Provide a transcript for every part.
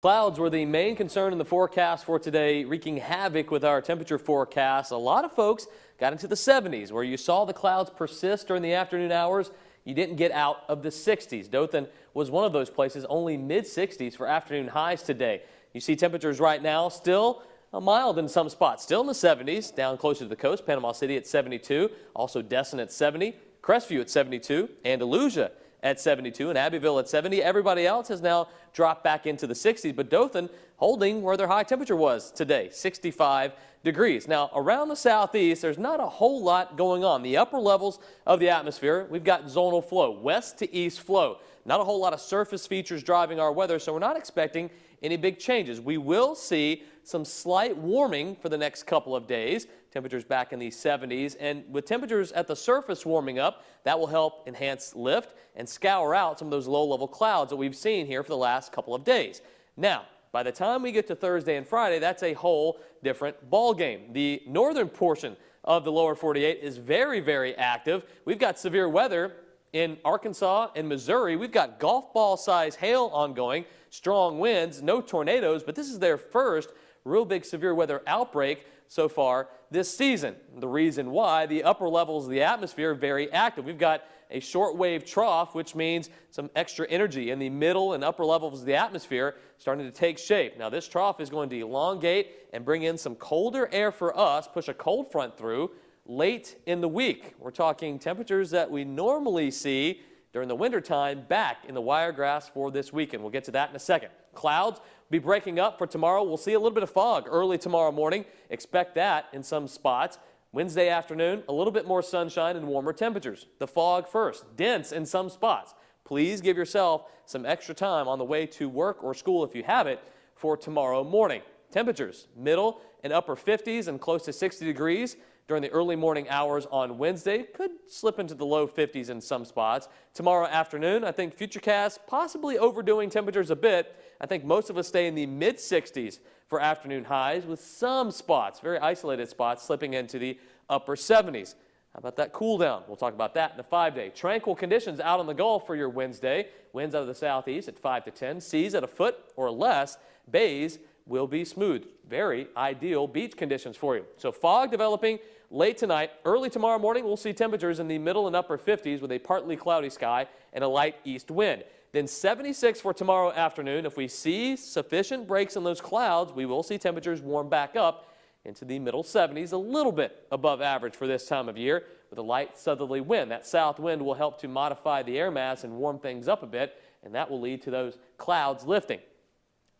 Clouds were the main concern in the forecast for today, wreaking havoc with our temperature forecast. A lot of folks got into the 70s, where you saw the clouds persist during the afternoon hours. You didn't get out of the 60s. Dothan was one of those places, only mid-60s for afternoon highs today. You see temperatures right now still mild in some spots, still in the 70s, down closer to the coast. Panama City at 72, also Destin at 70, Crestview at 72, Andalusia at 72, and Abbeville at 70. Everybody else has now dropped back into the 60s, but Dothan holding where their high temperature was today, 65 degrees. Now, around the southeast, there's not a whole lot going on. The upper levels of the atmosphere, we've got zonal flow, west to east flow. Not a whole lot of surface features driving our weather, so we're not expecting any big changes. We will see some slight warming for the next couple of days. Temperatures back in the 70s, and with temperatures at the surface warming up, that will help enhance lift and scour out some of those low-level clouds that we've seen here for the last couple of days. Now, by the time we get to Thursday and Friday, that's a whole different ball game. The northern portion of the lower 48 is very, very active. We've got severe weather in Arkansas and Missouri. We've got golf ball size hail ongoing, strong winds, no tornadoes, but this is their first real big severe weather outbreak so far this season. The reason why, the upper levels of the atmosphere are very active. We've got a shortwave trough, which means some extra energy in the middle and upper levels of the atmosphere starting to take shape. Now, this trough is going to elongate and bring in some colder air for us, push a cold front through late in the week. We're talking temperatures that we normally see during the wintertime back in the Wiregrass for this weekend. We'll get to that in a second. Clouds will be breaking up for tomorrow. We'll see a little bit of fog early tomorrow morning. Expect that in some spots. Wednesday afternoon, a little bit more sunshine and warmer temperatures. The fog first, dense in some spots. Please give yourself some extra time on the way to work or school if you have it for tomorrow morning. Temperatures, middle and upper 50s and close to 60 degrees during the early morning hours on Wednesday. Could slip into the low 50s in some spots. Tomorrow afternoon, I think Futurecast possibly overdoing temperatures a bit. I think most of us stay in the mid-60s for afternoon highs, with some spots, very isolated spots, slipping into the upper 70s. How about that cool down? We'll talk about that in the 5-day. Tranquil conditions out on the Gulf for your Wednesday. Winds out of the southeast at 5 to 10. Seas at a foot or less. Bays will be smooth. Very ideal beach conditions for you. So fog developing late tonight. Early tomorrow morning, we'll see temperatures in the middle and upper 50s with a partly cloudy sky and a light east wind. Then 76 for tomorrow afternoon. If we see sufficient breaks in those clouds, we will see temperatures warm back up into the middle 70s, a little bit above average for this time of year with a light southerly wind. That south wind will help to modify the air mass and warm things up a bit, and that will lead to those clouds lifting.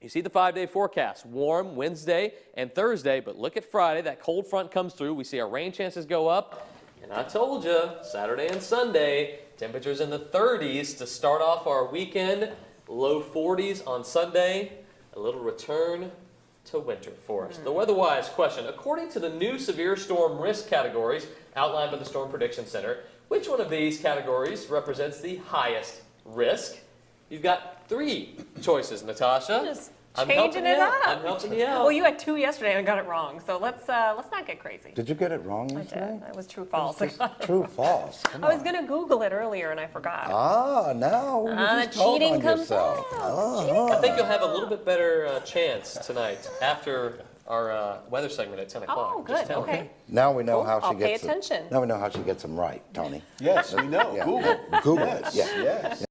You see the 5-day forecast, warm Wednesday and Thursday, but look at Friday. That cold front comes through. We see our rain chances go up. And I told you, Saturday and Sunday, temperatures in the 30s to start off our weekend, low 40s on Sunday, a little return to winter for us. The weather-wise question, according to the new severe storm risk categories outlined by the Storm Prediction Center, which one of these categories represents the highest risk? You've got 3 choices, Natasha. Just I'm changing it up. I'm helping you out. Well, you had 2 yesterday and I got it wrong, so let's not get crazy. Did you get it wrong I yesterday? did. That was true false. True, false. Come I was on. going to Google it earlier and I forgot. Ah, now you the just told cheating on comes yourself. out. I think you'll have a little bit better chance tonight after our weather segment at 10 o'clock. Oh, Just good. tell me. Okay. Now we know Cool. how I'll she pay gets attention. Now we know how she gets them right, Tony. Yes, we know. Yeah. Google. Google it. Yes, Yeah. yes.